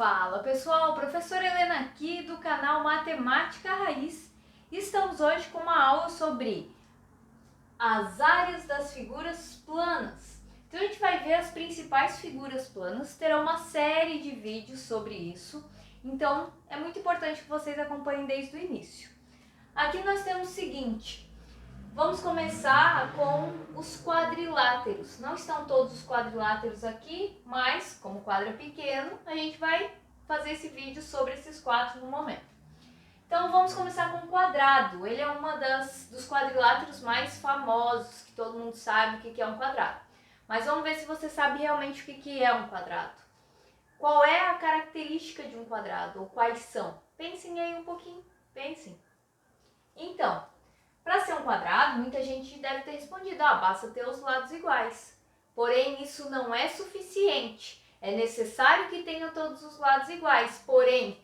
Fala pessoal, professora Helena aqui do canal Matemática Raiz. Estamos hoje com uma aula sobre as áreas das figuras planas. Então a gente vai ver as principais figuras planas, terá uma série de vídeos sobre isso, então é muito importante que vocês acompanhem desde o início. Aqui nós temos o seguinte, vamos começar com os quadriláteros. Não estão todos os quadriláteros aqui, mas como o quadro é pequeno, a gente vai fazer esse vídeo sobre esses quatro no momento. Então vamos começar com o quadrado. Ele é uma dos quadriláteros mais famosos, que todo mundo sabe o que é um quadrado. Mas vamos ver se você sabe realmente o que é um quadrado. Qual é a característica de um quadrado? Ou quais são? Pensem aí um pouquinho, pensem. Então, para ser um quadrado, muita gente deve ter respondido, basta ter os lados iguais. Porém, isso não é suficiente. É necessário que tenha todos os lados iguais, porém,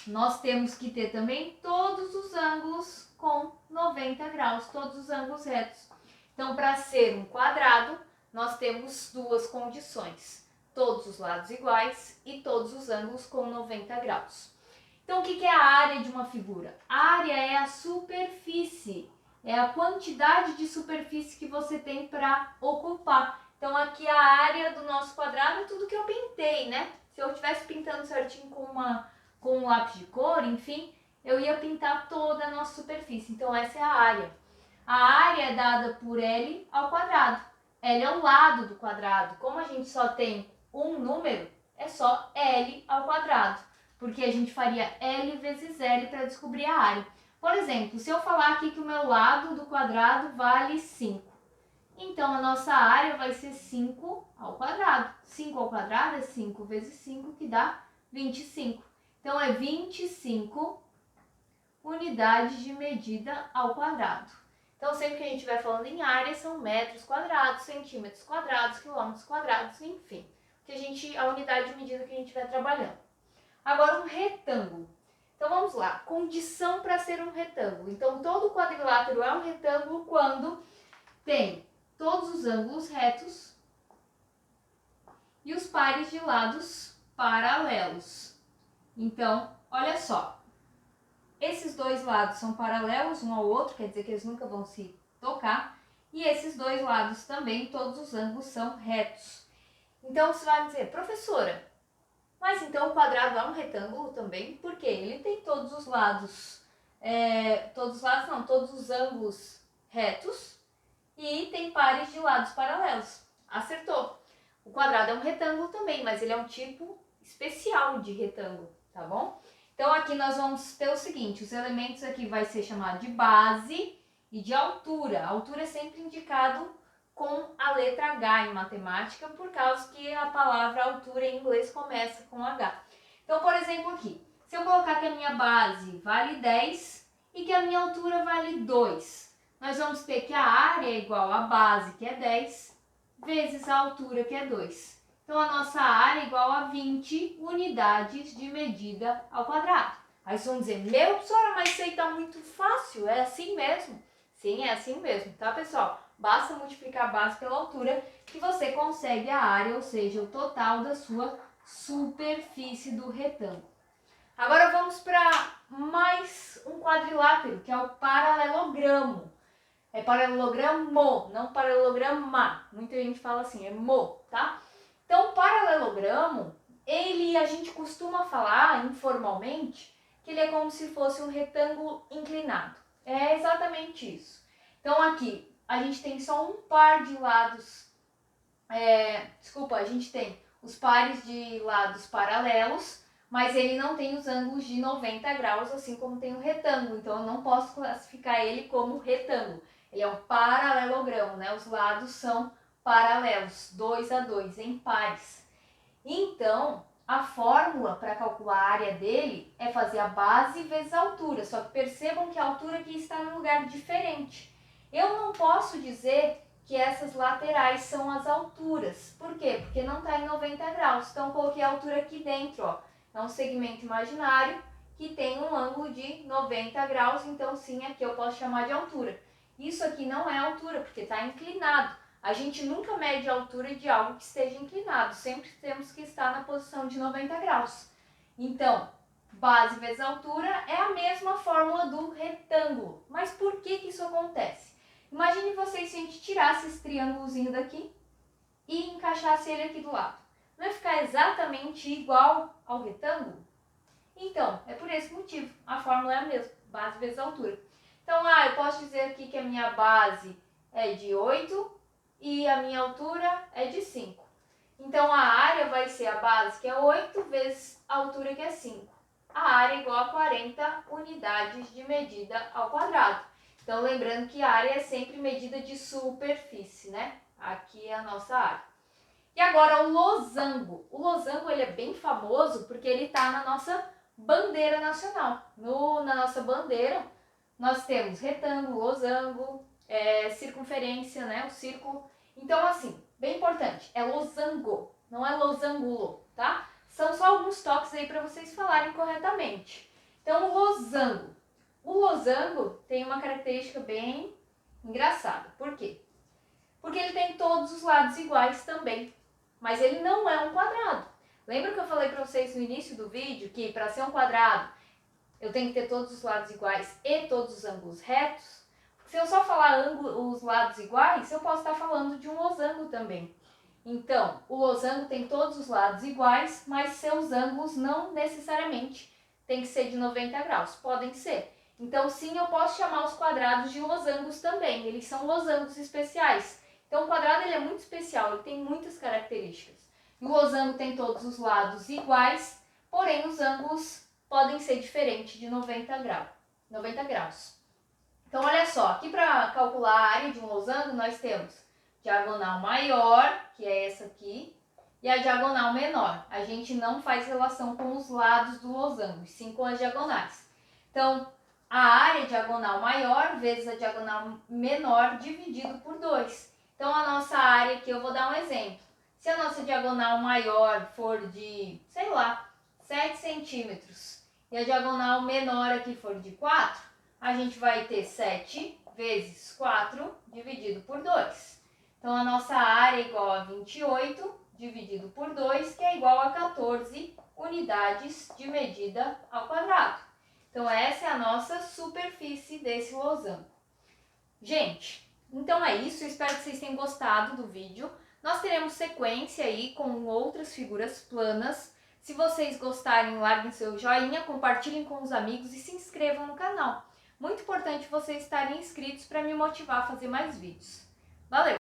nós temos que ter também todos os ângulos com 90 graus, todos os ângulos retos. Então, para ser um quadrado, nós temos duas condições. Todos os lados iguais e todos os ângulos com 90 graus. Então, o que é a área de uma figura? A área é a superfície, é a quantidade de superfície que você tem para ocupar. Então, aqui a área do nosso quadrado é tudo que eu pintei, né? Se eu estivesse pintando certinho com um lápis de cor, enfim, eu ia pintar toda a nossa superfície. Então, essa é a área. A área é dada por L ao quadrado. L é o lado do quadrado. Como a gente só tem um número, é só L ao quadrado. Porque a gente faria L vezes L para descobrir a área. Por exemplo, se eu falar aqui que o meu lado do quadrado vale 5. Então, a nossa área vai ser 5 ao quadrado. 5 ao quadrado é 5 vezes 5, que dá 25. Então, é 25 unidades de medida ao quadrado. Então, sempre que a gente estiver falando em área, são metros quadrados, centímetros quadrados, quilômetros quadrados, enfim. A unidade de medida que a gente estiver trabalhando. Agora, um retângulo. Então, vamos lá. Condição para ser um retângulo. Então, todo quadrilátero é um retângulo quando tem todos os ângulos retos e os pares de lados paralelos. Então, olha só. Esses dois lados são paralelos um ao outro, quer dizer que eles nunca vão se tocar. E esses dois lados também, todos os ângulos são retos. Então, você vai dizer, professora, mas então o quadrado é um retângulo também, porque ele tem todos os lados, todos os ângulos retos e tem pares de lados paralelos. Acertou. O quadrado é um retângulo também, mas ele é um tipo especial de retângulo, tá bom? Então aqui nós vamos ter o seguinte, os elementos aqui vai ser chamado de base e de altura. A altura é sempre indicado com a letra H em matemática, por causa que a palavra altura em inglês começa com H. Então, por exemplo, aqui, se eu colocar que a minha base vale 10 e que a minha altura vale 2, nós vamos ter que a área é igual à base, que é 10, vezes a altura, que é 2. Então, a nossa área é igual a 20 unidades de medida ao quadrado. Aí vocês vão dizer, meu, professora, mas isso aí tá muito fácil, é assim mesmo? Sim, é assim mesmo, tá, pessoal? Basta multiplicar a base pela altura que você consegue a área, ou seja, o total da sua superfície do retângulo. Agora vamos para mais um quadrilátero, que é o paralelogramo. É paralelogramo, não paralelograma. Muita gente fala assim, é mo, tá? Então, o paralelogramo, a gente costuma falar informalmente que ele é como se fosse um retângulo inclinado. É exatamente isso. Então, aqui, a gente tem só um par de lados, a gente tem os pares de lados paralelos, mas ele não tem os ângulos de 90 graus, assim como tem o retângulo. Então, eu não posso classificar ele como retângulo. Ele é um paralelogramo, né? Os lados são paralelos, 2 a 2, em pares. Então, a fórmula para calcular a área dele é fazer a base vezes a altura, só que percebam que a altura aqui está em um lugar diferente. Eu não posso dizer que essas laterais são as alturas. Por quê? Porque não está em 90 graus. Então, eu coloquei a altura aqui dentro, ó. É um segmento imaginário que tem um ângulo de 90 graus, então sim, aqui eu posso chamar de altura. Isso aqui não é altura, porque está inclinado. A gente nunca mede a altura de algo que esteja inclinado, sempre temos que estar na posição de 90 graus. Então, base vezes altura é a mesma fórmula do retângulo. Mas por que isso acontece? Imagine vocês se a gente tirasse esse triângulozinho daqui e encaixasse ele aqui do lado. Não ia ficar exatamente igual ao retângulo? Então, é por esse motivo. A fórmula é a mesma, base vezes altura. Então, eu posso dizer aqui que a minha base é de 8 e a minha altura é de 5. Então, a área vai ser a base, que é 8, vezes a altura, que é 5. A área é igual a 40 unidades de medida ao quadrado. Então, lembrando que a área é sempre medida de superfície, né? Aqui é a nossa área. E agora o losango. O losango ele é bem famoso porque ele está na nossa bandeira nacional. Na nossa bandeira nós temos retângulo, losango, circunferência, né? O círculo. Então, assim, bem importante, é losango, não é losangulo, tá? São só alguns toques aí para vocês falarem corretamente. Então, o losango. O losango tem uma característica bem engraçada. Por quê? Porque ele tem todos os lados iguais também, mas ele não é um quadrado. Lembra que eu falei para vocês no início do vídeo que para ser um quadrado eu tenho que ter todos os lados iguais e todos os ângulos retos? Se eu só falar os lados iguais, eu posso estar falando de um losango também. Então, o losango tem todos os lados iguais, mas seus ângulos não necessariamente tem que ser de 90 graus, podem ser. Então, sim, eu posso chamar os quadrados de losangos também, eles são losangos especiais. Então, o quadrado ele é muito especial, ele tem muitas características. O losango tem todos os lados iguais, porém os ângulos podem ser diferentes de 90 graus. Então, olha só, aqui para calcular a área de um losango, nós temos diagonal maior, que é essa aqui, e a diagonal menor. A gente não faz relação com os lados do losango, sim com as diagonais. Então, a área diagonal maior vezes a diagonal menor dividido por 2. Então, a nossa área aqui, eu vou dar um exemplo. Se a nossa diagonal maior for de, sei lá, 7 centímetros e a diagonal menor aqui for de 4, a gente vai ter 7 vezes 4 dividido por 2. Então, a nossa área é igual a 28 dividido por 2, que é igual a 14 unidades de medida ao quadrado. Então, essa é a nossa superfície desse losango. Gente, então é isso. Eu espero que vocês tenham gostado do vídeo. Nós teremos sequência aí com outras figuras planas. Se vocês gostarem, larguem seu joinha, compartilhem com os amigos e se inscrevam no canal. Muito importante vocês estarem inscritos para me motivar a fazer mais vídeos. Valeu!